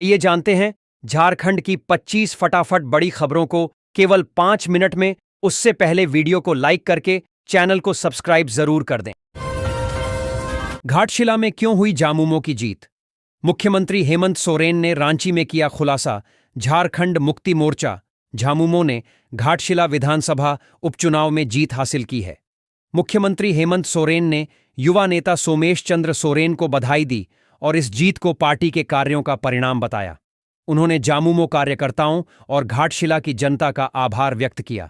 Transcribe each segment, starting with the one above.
ये जानते हैं झारखंड की 25 फटाफट बड़ी खबरों को केवल 5 मिनट में। उससे पहले वीडियो को लाइक करके चैनल को सब्सक्राइब जरूर कर दें। घाटशिला में क्यों हुई झामुमो की जीत? मुख्यमंत्री हेमंत सोरेन ने रांची में किया खुलासा। झारखंड मुक्ति मोर्चा झामुमो ने घाटशिला विधानसभा उपचुनाव में जीत हासिल की है। मुख्यमंत्री हेमंत सोरेन ने युवा नेता सोमेश चंद्र सोरेन को बधाई दी और इस जीत को पार्टी के कार्यों का परिणाम बताया। उन्होंने झामुमो कार्यकर्ताओं और घाटशिला की जनता का आभार व्यक्त किया।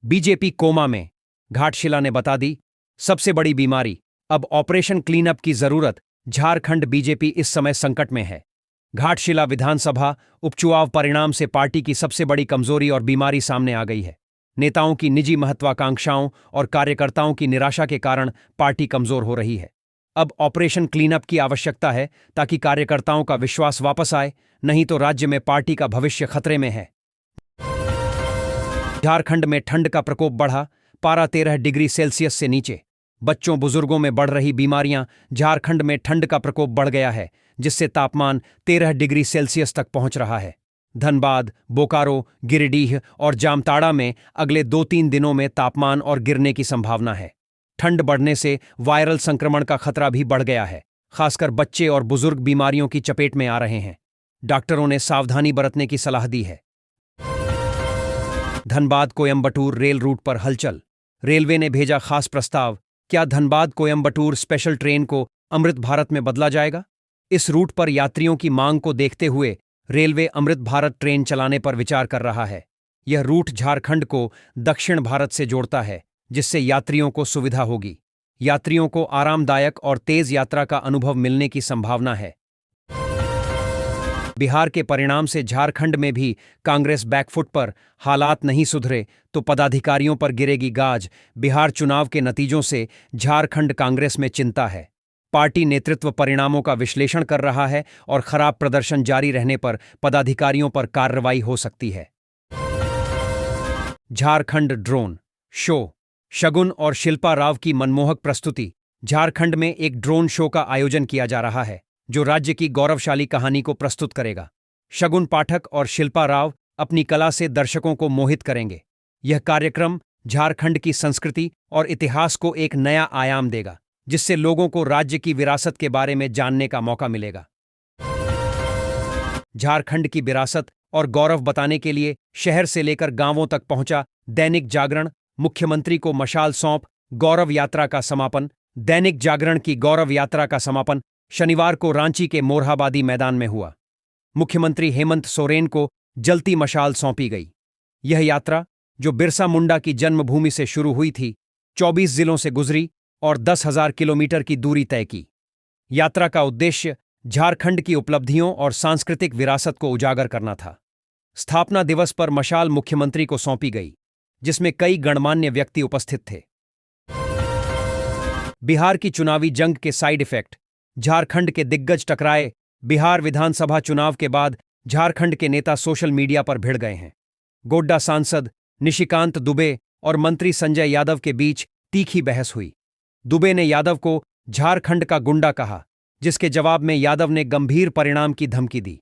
बीजेपी कोमा में, घाटशिला ने बता दी सबसे बड़ी बीमारी, अब ऑपरेशन क्लीनअप की जरूरत। झारखंड बीजेपी इस समय संकट में है। घाटशिला विधानसभा उपचुनाव परिणाम से पार्टी की सबसे बड़ी कमजोरी और बीमारी सामने आ गई है। नेताओं की निजी महत्वाकांक्षाओं और कार्यकर्ताओं की निराशा के कारण पार्टी कमजोर हो रही है। अब ऑपरेशन क्लीनअप की आवश्यकता है ताकि कार्यकर्ताओं का विश्वास वापस आए, नहीं तो राज्य में पार्टी का भविष्य खतरे में है। झारखंड में ठंड का प्रकोप बढ़ा, पारा 13 डिग्री सेल्सियस से नीचे। बच्चों बुजुर्गों में बढ़ रही बीमारियां। झारखंड में ठंड का प्रकोप बढ़ गया है, जिससे तापमान 13 डिग्री सेल्सियस तक पहुंच रहा है। धनबाद, बोकारो, गिरिडीह और जामताड़ा में अगले 2-3 दिनों में तापमान और गिरने की संभावना है। ठंड बढ़ने से वायरल संक्रमण का खतरा भी बढ़ गया है। खासकर बच्चे और बुजुर्ग बीमारियों की चपेट में आ रहे हैं। डॉक्टरों ने सावधानी बरतने की सलाह दी है। धनबाद कोयंबटूर रेल रूट पर हलचल। रेलवे ने भेजा खास प्रस्ताव। क्या धनबाद कोयंबटूर स्पेशल ट्रेन को अमृत भारत में बदला जाएगा? इस रूट पर यात्रियों की मांग को देखते हुए रेलवे अमृत भारत ट्रेन चलाने पर विचार कर रहा है। यह रूट झारखंड को दक्षिण भारत से जोड़ता है, जिससे यात्रियों को सुविधा होगी। यात्रियों को आरामदायक और तेज यात्रा का अनुभव मिलने की संभावना है। बिहार के परिणाम से झारखंड में भी कांग्रेस बैकफुट पर। हालात नहीं सुधरे तो पदाधिकारियों पर गिरेगी गाज। बिहार चुनाव के नतीजों से झारखंड कांग्रेस में चिंता है। पार्टी नेतृत्व परिणामों का विश्लेषण कर रहा है और खराब प्रदर्शन जारी रहने पर पदाधिकारियों पर कार्रवाई हो सकती है। Jharkhand drone show. शगुन और शिल्पा राव की मनमोहक प्रस्तुति। झारखंड में एक ड्रोन शो का आयोजन किया जा रहा है, जो राज्य की गौरवशाली कहानी को प्रस्तुत करेगा। शगुन पाठक और शिल्पा राव अपनी कला से दर्शकों को मोहित करेंगे। यह कार्यक्रम झारखंड की संस्कृति और इतिहास को एक नया आयाम देगा, जिससे लोगों को राज्य की विरासत के बारे में जानने का मौका मिलेगा। झारखंड की विरासत और गौरव बताने के लिए शहर से लेकर गांवों तक पहुंचा दैनिक जागरण। मुख्यमंत्री को मशाल सौंप गौरव यात्रा का समापन। दैनिक जागरण की गौरव यात्रा का समापन शनिवार को रांची के मोरहाबादी मैदान में हुआ। मुख्यमंत्री हेमंत सोरेन को जलती मशाल सौंपी गई। यह यात्रा, जो बिरसा मुंडा की जन्मभूमि से शुरू हुई थी, 24 जिलों से गुजरी और 10,000 किलोमीटर की दूरी तय की। यात्रा का उद्देश्य झारखंड की उपलब्धियों और सांस्कृतिक विरासत को उजागर करना था। स्थापना दिवस पर मशाल मुख्यमंत्री को सौंपी गई, जिसमें कई गणमान्य व्यक्ति उपस्थित थे। बिहार की चुनावी जंग के साइड इफेक्ट। झारखंड के दिग्गज टकराए। बिहार विधानसभा चुनाव के बाद झारखंड के नेता सोशल मीडिया पर भिड़ गए हैं। गोड्डा सांसद निशिकांत दुबे और मंत्री संजय यादव के बीच तीखी बहस हुई। दुबे ने यादव को झारखंड का गुंडा कहा, जिसके जवाब में यादव ने गंभीर परिणाम की धमकी दी।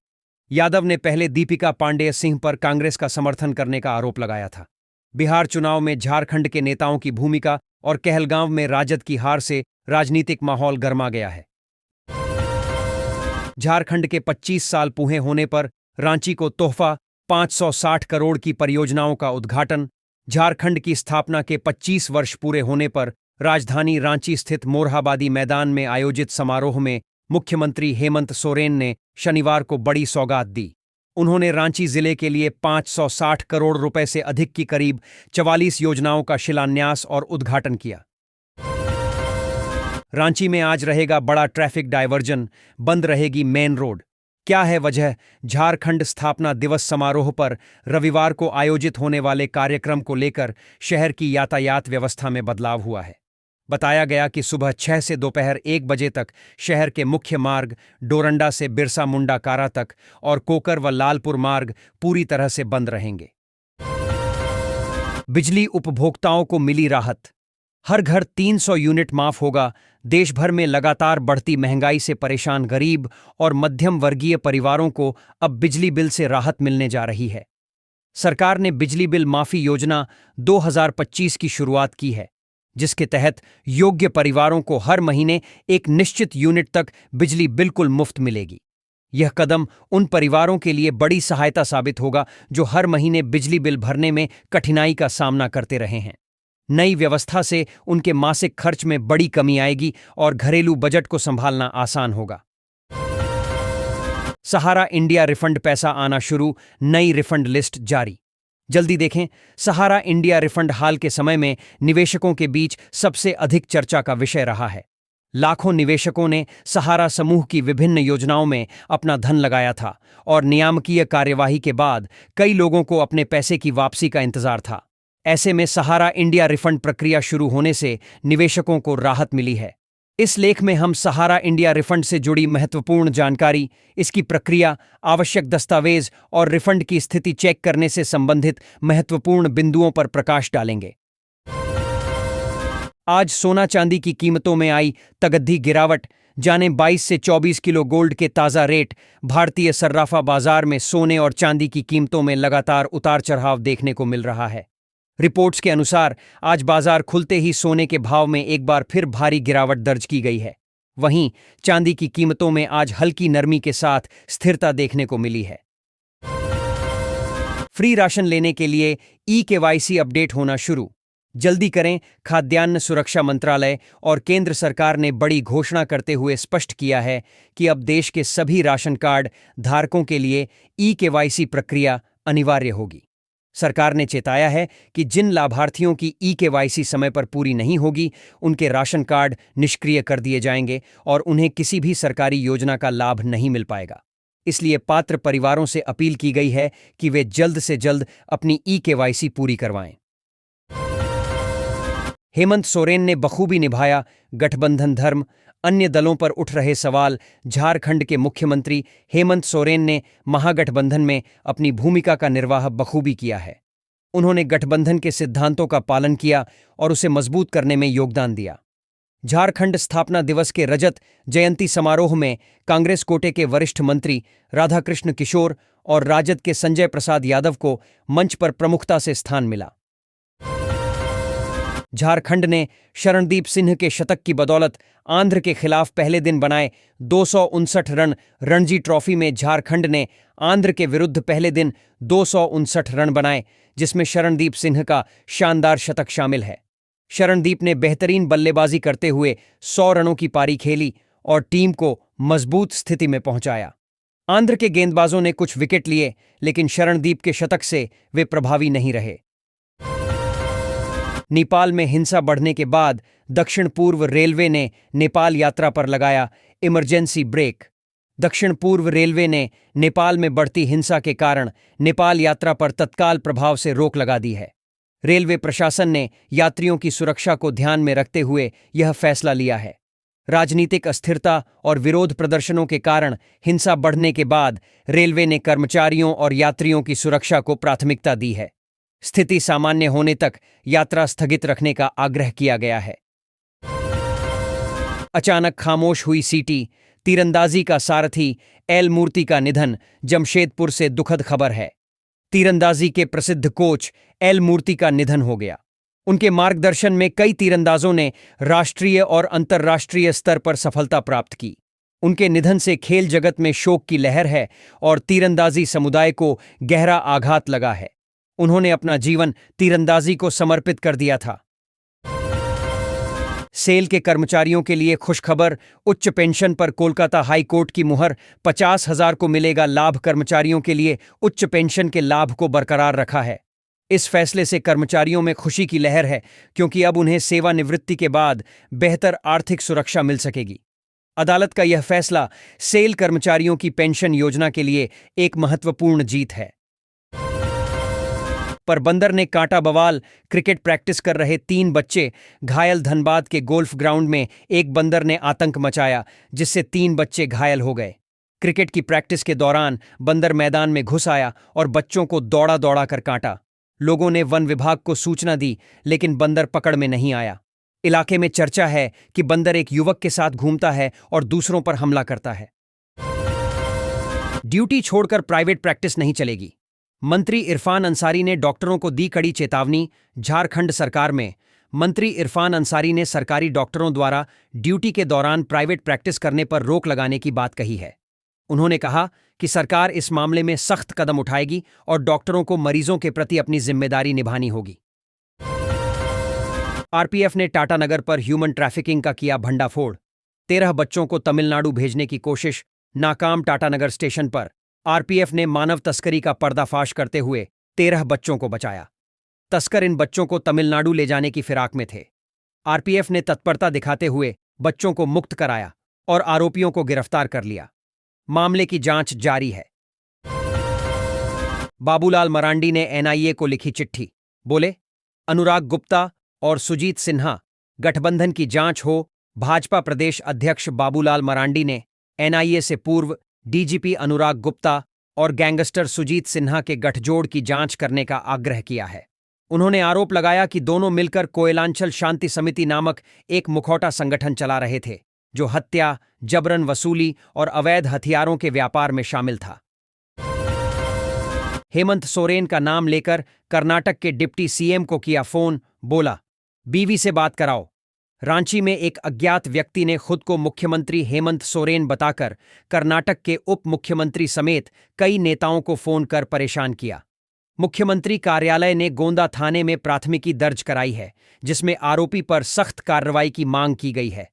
यादव ने पहले दीपिका पांडेय सिंह पर कांग्रेस का समर्थन करने का आरोप लगाया था। बिहार चुनाव में झारखंड के नेताओं की भूमिका और कहलगांव में राजद की हार से राजनीतिक माहौल गरमा गया है। झारखंड के 25 साल पूरे होने पर रांची को तोहफा। 560 करोड़ की परियोजनाओं का उद्घाटन। झारखंड की स्थापना के 25 वर्ष पूरे होने पर राजधानी रांची स्थित मोरहाबादी मैदान में आयोजित समारोह में मुख्यमंत्री हेमंत सोरेन ने शनिवार को बड़ी सौगात दी। उन्होंने रांची जिले के लिए 560 करोड़ रुपए से अधिक की करीब 44 योजनाओं का शिलान्यास और उद्घाटन किया। रांची में आज रहेगा बड़ा ट्रैफिक डायवर्जन, बंद रहेगी मेन रोड। क्या है वजह? झारखंड स्थापना दिवस समारोह पर रविवार को आयोजित होने वाले कार्यक्रम को लेकर शहर की यातायात व्यवस्था में बदलाव हुआ है। बताया गया कि सुबह 6 से दोपहर 1 बजे तक शहर के मुख्य मार्ग डोरंडा से बिरसा मुंडा कारा तक और कोकर व लालपुर मार्ग पूरी तरह से बंद रहेंगे। बिजली उपभोक्ताओं को मिली राहत। हर घर 300 यूनिट माफ होगा। देश भर में लगातार बढ़ती महंगाई से परेशान गरीब और मध्यम वर्गीय परिवारों को अब बिजली बिल से राहत मिलने जा रही है। सरकार ने बिजली बिल माफी योजना 2025 की शुरुआत की है, जिसके तहत योग्य परिवारों को हर महीने एक निश्चित यूनिट तक बिजली बिल्कुल मुफ्त मिलेगी। यह कदम उन परिवारों के लिए बड़ी सहायता साबित होगा जो हर महीने बिजली बिल भरने में कठिनाई का सामना करते रहे हैं। नई व्यवस्था से उनके मासिक खर्च में बड़ी कमी आएगी और घरेलू बजट को संभालना आसान होगा। सहारा इंडिया रिफंड पैसा आना शुरू, नई रिफंड लिस्ट जारी। जल्दी देखें, सहारा इंडिया रिफंड हाल के समय में निवेशकों के बीच सबसे अधिक चर्चा का विषय रहा है। लाखों निवेशकों ने सहारा समूह की विभिन्न योजनाओं में अपना धन लगाया था और नियामकीय कार्यवाही के बाद कई लोगों को अपने पैसे की वापसी का इंतजार था। ऐसे में सहारा इंडिया रिफंड प्रक्रिया शुरू होने से निवेशकों को राहत मिली है। इस लेख में हम सहारा इंडिया रिफंड से जुड़ी महत्वपूर्ण जानकारी, इसकी प्रक्रिया, आवश्यक दस्तावेज और रिफंड की स्थिति चेक करने से संबंधित महत्वपूर्ण बिंदुओं पर प्रकाश डालेंगे। आज सोना चांदी की कीमतों में आई तगद्दी गिरावट, जाने 22 से 24 किलो गोल्ड के ताज़ा रेट। भारतीय सर्राफा बाजार में सोने और चांदी की कीमतों में लगातार उतार चढ़ाव देखने को मिल रहा है। रिपोर्ट्स के अनुसार आज बाजार खुलते ही सोने के भाव में एक बार फिर भारी गिरावट दर्ज की गई है। वहीं चांदी की कीमतों में आज हल्की नरमी के साथ स्थिरता देखने को मिली है। फ्री राशन लेने के लिए ई-केवाईसी अपडेट होना शुरू। जल्दी करें, खाद्यान्न सुरक्षा मंत्रालय और केंद्र सरकार ने बड़ी घोषणा करते हुए स्पष्ट किया है कि अब देश के सभी राशन कार्ड धारकों के लिए ई-केवाईसी प्रक्रिया अनिवार्य होगी। सरकार ने चेताया है कि जिन लाभार्थियों की ई-केवाईसी समय पर पूरी नहीं होगी, उनके राशन कार्ड निष्क्रिय कर दिए जाएंगे और उन्हें किसी भी सरकारी योजना का लाभ नहीं मिल पाएगा। इसलिए पात्र परिवारों से अपील की गई है कि वे जल्द से जल्द अपनी ई-केवाईसी पूरी करवाएं। हेमंत सोरेन ने बखूबी निभाया गठबंधन धर्म, अन्य दलों पर उठ रहे सवाल। झारखंड के मुख्यमंत्री हेमंत सोरेन ने महागठबंधन में अपनी भूमिका का निर्वाह बखूबी किया है। उन्होंने गठबंधन के सिद्धांतों का पालन किया और उसे मजबूत करने में योगदान दिया। झारखंड स्थापना दिवस के रजत जयंती समारोह में कांग्रेस कोटे के वरिष्ठ मंत्री राधाकृष्ण किशोर और राजद के संजय प्रसाद यादव को मंच पर प्रमुखता से स्थान मिला। झारखंड ने शरणदीप सिंह के शतक की बदौलत आंध्र के खिलाफ पहले दिन बनाए 259 रन। रणजी ट्रॉफी में झारखंड ने आंध्र के विरुद्ध पहले दिन 259 रन बनाए, जिसमें शरणदीप सिंह का शानदार शतक शामिल है। शरणदीप ने बेहतरीन बल्लेबाजी करते हुए 100 रनों की पारी खेली और टीम को मजबूत स्थिति में पहुंचाया। आंध्र के गेंदबाजों ने कुछ विकेट लिए, लेकिन शरणदीप के शतक से वे प्रभावी नहीं रहे। नेपाल में हिंसा बढ़ने के बाद दक्षिण पूर्व रेलवे ने नेपाल यात्रा पर लगाया इमरजेंसी ब्रेक। दक्षिण पूर्व रेलवे ने नेपाल में बढ़ती हिंसा के कारण नेपाल यात्रा पर तत्काल प्रभाव से रोक लगा दी है। रेलवे प्रशासन ने यात्रियों की सुरक्षा को ध्यान में रखते हुए यह फैसला लिया है। राजनीतिक अस्थिरता और विरोध प्रदर्शनों के कारण हिंसा बढ़ने के बाद रेलवे ने कर्मचारियों और यात्रियों की सुरक्षा को प्राथमिकता दी है। स्थिति सामान्य होने तक यात्रा स्थगित रखने का आग्रह किया गया है। अचानक खामोश हुई सीटी, तीरंदाजी का सारथी एल मूर्ति का निधन। जमशेदपुर से दुखद खबर है। तीरंदाजी के प्रसिद्ध कोच एल मूर्ति का निधन हो गया। उनके मार्गदर्शन में कई तीरंदाजों ने राष्ट्रीय और अंतर्राष्ट्रीय स्तर पर सफलता प्राप्त की। उनके निधन से खेल जगत में शोक की लहर है और तीरंदाजी समुदाय को गहरा आघात लगा है। उन्होंने अपना जीवन तीरंदाजी को समर्पित कर दिया था। सेल के कर्मचारियों के लिए खुशखबर, उच्च पेंशन पर कोलकाता हाई कोर्ट की मुहर। 50,000 को मिलेगा लाभ। कर्मचारियों के लिए उच्च पेंशन के लाभ को बरकरार रखा है। इस फैसले से कर्मचारियों में खुशी की लहर है, क्योंकि अब उन्हें सेवानिवृत्ति के बाद बेहतर आर्थिक सुरक्षा मिल सकेगी। अदालत का यह फैसला सेल कर्मचारियों की पेंशन योजना के लिए एक महत्वपूर्ण जीत है। पर बंदर ने काटा बवाल। क्रिकेट प्रैक्टिस कर रहे 3 बच्चे घायल। धनबाद के गोल्फ ग्राउंड में एक बंदर ने आतंक मचाया, जिससे 3 बच्चे घायल हो गए। क्रिकेट की प्रैक्टिस के दौरान बंदर मैदान में घुस आया और बच्चों को दौड़ा दौड़ा कर काटा। लोगों ने वन विभाग को सूचना दी, लेकिन बंदर पकड़ में नहीं आया। इलाके में चर्चा है कि बंदर एक युवक के साथ घूमता है और दूसरों पर हमला करता है। ड्यूटी छोड़कर प्राइवेट प्रैक्टिस नहीं चलेगी। मंत्री इरफान अंसारी ने डॉक्टरों को दी कड़ी चेतावनी। झारखंड सरकार में मंत्री इरफान अंसारी ने सरकारी डॉक्टरों द्वारा ड्यूटी के दौरान प्राइवेट प्रैक्टिस करने पर रोक लगाने की बात कही है। उन्होंने कहा कि सरकार इस मामले में सख्त कदम उठाएगी और डॉक्टरों को मरीजों के प्रति अपनी जिम्मेदारी निभानी होगी। आरपीएफ ने टाटानगर पर ह्यूमन ट्रैफिकिंग का किया भंडाफोड़। 13 बच्चों को तमिलनाडु भेजने की कोशिश नाकाम। टाटानगर स्टेशन पर आरपीएफ ने मानव तस्करी का पर्दाफाश करते हुए 13 बच्चों को बचाया। तस्कर इन बच्चों को तमिलनाडु ले जाने की फिराक में थे। आरपीएफ ने तत्परता दिखाते हुए बच्चों को मुक्त कराया और आरोपियों को गिरफ्तार कर लिया। मामले की जांच जारी है। बाबूलाल मरांडी ने एनआईए को लिखी चिट्ठी। बोले, अनुराग गुप्ता और सुजीत सिन्हा गठबंधन की जांच हो। भाजपा प्रदेश अध्यक्ष बाबूलाल मरांडी ने एनआईए से पूर्व डीजीपी अनुराग गुप्ता और गैंगस्टर सुजीत सिन्हा के गठजोड़ की जांच करने का आग्रह किया है। उन्होंने आरोप लगाया कि दोनों मिलकर कोयलांचल शांति समिति नामक एक मुखौटा संगठन चला रहे थे, जो हत्या, जबरन वसूली और अवैध हथियारों के व्यापार में शामिल था। हेमंत सोरेन का नाम लेकर कर्नाटक के डिप्टी सीएम को किया फोन। बोला, बीवी से बात कराओ। रांची में एक अज्ञात व्यक्ति ने खुद को मुख्यमंत्री हेमंत सोरेन बताकर कर्नाटक के उप मुख्यमंत्री समेत कई नेताओं को फोन कर परेशान किया। मुख्यमंत्री कार्यालय ने गोंदा थाने में प्राथमिकी दर्ज कराई है, जिसमें आरोपी पर सख्त कार्रवाई की मांग की गई है।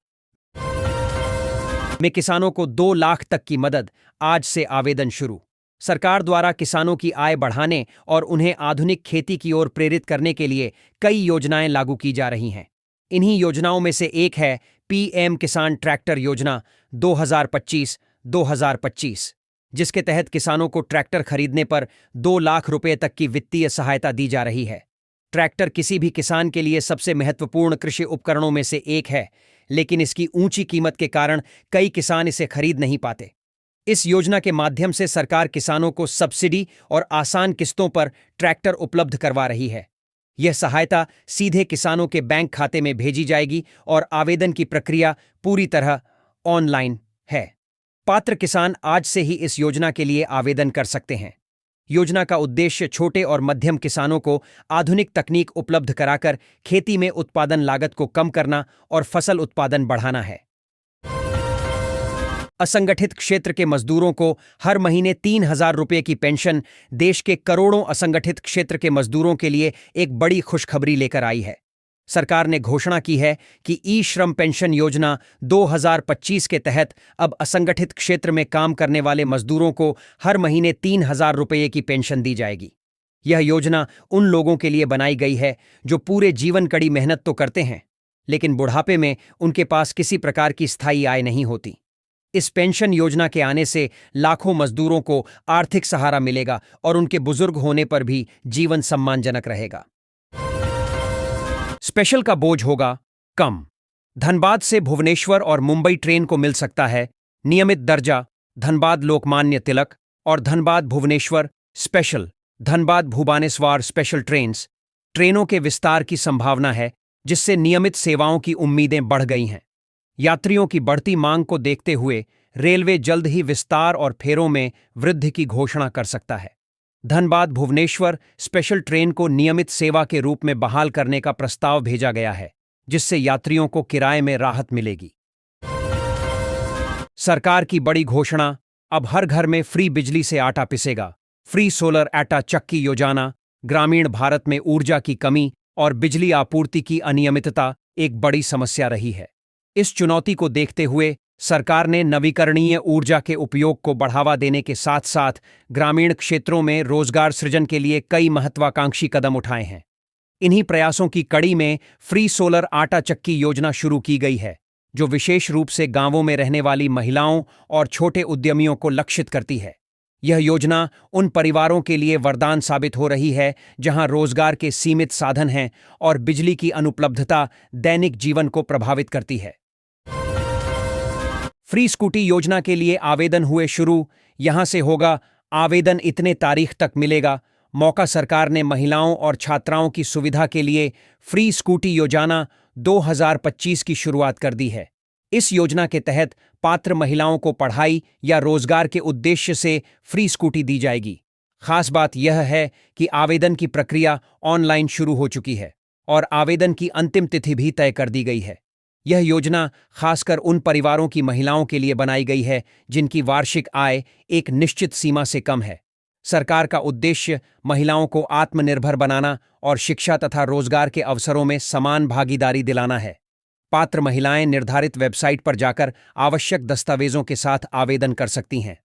में किसानों को 2 लाख तक की मदद, आज से आवेदन शुरू। सरकार द्वारा किसानों की आय बढ़ाने और उन्हें आधुनिक खेती की ओर प्रेरित करने के लिए कई योजनाएं लागू की जा रही हैं। इन्हीं योजनाओं में से एक है पीएम किसान ट्रैक्टर योजना 2025-2025, जिसके तहत किसानों को ट्रैक्टर खरीदने पर 2 लाख रुपए तक की वित्तीय सहायता दी जा रही है। ट्रैक्टर किसी भी किसान के लिए सबसे महत्वपूर्ण कृषि उपकरणों में से एक है, लेकिन इसकी ऊंची कीमत के कारण कई किसान इसे खरीद नहीं पाते। इस योजना के माध्यम से सरकार किसानों को सब्सिडी और आसान किस्तों पर ट्रैक्टर उपलब्ध करवा रही है। यह सहायता सीधे किसानों के बैंक खाते में भेजी जाएगी और आवेदन की प्रक्रिया पूरी तरह ऑनलाइन है। पात्र किसान आज से ही इस योजना के लिए आवेदन कर सकते हैं। योजना का उद्देश्य छोटे और मध्यम किसानों को आधुनिक तकनीक उपलब्ध कराकर खेती में उत्पादन लागत को कम करना और फसल उत्पादन बढ़ाना है। असंगठित क्षेत्र के मजदूरों को हर महीने 3,000 रुपये की पेंशन देश के करोड़ों असंगठित क्षेत्र के मजदूरों के लिए एक बड़ी खुशखबरी लेकर आई है। सरकार ने घोषणा की है कि ई श्रम पेंशन योजना 2025 के तहत अब असंगठित क्षेत्र में काम करने वाले मजदूरों को हर महीने 3,000 रुपये की पेंशन दी जाएगी। यह योजना उन लोगों के लिए बनाई गई है जो पूरे जीवन कड़ी मेहनत तो करते हैं, लेकिन बुढ़ापे में उनके पास किसी प्रकार की स्थायी आय नहीं होती। इस पेंशन योजना के आने से लाखों मजदूरों को आर्थिक सहारा मिलेगा और उनके बुजुर्ग होने पर भी जीवन सम्मानजनक रहेगा। स्पेशल का बोझ होगा कम। धनबाद से भुवनेश्वर और मुंबई ट्रेन को मिल सकता है नियमित दर्जा। धनबाद लोकमान्य तिलक और धनबाद भुवनेश्वर स्पेशल, धनबाद भुवनेश्वर स्पेशल ट्रेनों के विस्तार की संभावना है, जिससे नियमित सेवाओं की उम्मीदें बढ़ गई हैं। यात्रियों की बढ़ती मांग को देखते हुए रेलवे जल्द ही विस्तार और फेरों में वृद्धि की घोषणा कर सकता है। धनबाद भुवनेश्वर स्पेशल ट्रेन को नियमित सेवा के रूप में बहाल करने का प्रस्ताव भेजा गया है, जिससे यात्रियों को किराए में राहत मिलेगी। सरकार की बड़ी घोषणा, अब हर घर में फ्री बिजली से आटा पिसेगा। फ्री सोलर आटा चक्की योजना। ग्रामीण भारत में ऊर्जा की कमी और बिजली आपूर्ति की अनियमितता एक बड़ी समस्या रही है। इस चुनौती को देखते हुए सरकार ने नवीकरणीय ऊर्जा के उपयोग को बढ़ावा देने के साथ साथ ग्रामीण क्षेत्रों में रोजगार सृजन के लिए कई महत्वाकांक्षी कदम उठाए हैं। इन्हीं प्रयासों की कड़ी में फ्री सोलर आटा चक्की योजना शुरू की गई है, जो विशेष रूप से गांवों में रहने वाली महिलाओं और छोटे उद्यमियों को लक्षित करती है। यह योजना उन परिवारों के लिए वरदान साबित हो रही है जहां रोजगार के सीमित साधन हैं और बिजली की अनुपलब्धता दैनिक जीवन को प्रभावित करती है। फ्री स्कूटी योजना के लिए आवेदन हुए शुरू। यहां से होगा आवेदन, इतने तारीख तक मिलेगा। मौका सरकार ने महिलाओं और छात्राओं की सुविधा के लिए फ्री स्कूटी योजना 2025 की शुरुआत कर दी है। इस योजना के तहत पात्र महिलाओं को पढ़ाई या रोजगार के उद्देश्य से फ्री स्कूटी दी जाएगी। खास बात यह है कि आवेदन की प्रक्रिया ऑनलाइन शुरू हो चुकी है और आवेदन की अंतिम तिथि भी तय कर दी गई है। यह योजना खासकर उन परिवारों की महिलाओं के लिए बनाई गई है जिनकी वार्षिक आय एक निश्चित सीमा से कम है। सरकार का उद्देश्य महिलाओं को आत्मनिर्भर बनाना और शिक्षा तथा रोजगार के अवसरों में समान भागीदारी दिलाना है। पात्र महिलाएं निर्धारित वेबसाइट पर जाकर आवश्यक दस्तावेजों के साथ आवेदन कर सकती हैं।